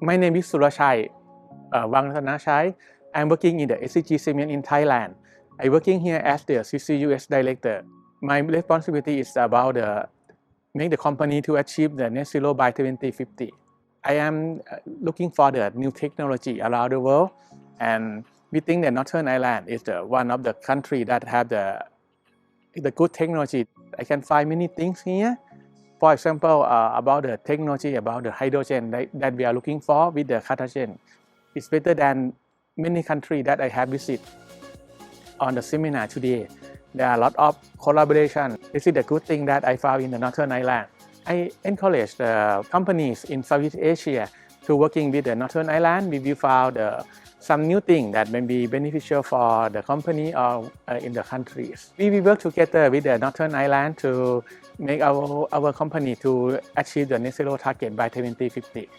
My name is Surachai Wangrattanachai. I'm working in the SCG Cement in Thailand. I'm working here as the CCUS director. My responsibility is about make the company to achieve the net zero by 2050. I am looking for the new technology around the world, and we think that Northern Ireland is one of the country that have the good technology. I can find many things here. For example, about the technology about the hydrogen that we are looking for with the Carthagen. It's better than many countries that I have visited on the seminar today. There are a lot of collaboration. This is the good thing that I found in the Northern Ireland. I encourage the companies in Southeast Asia to working with the Northern Ireland. We will find some new thing that may be beneficial for the company or in the countries. We will work together with the Northern Ireland to make our company to achieve the net zero target by 2050.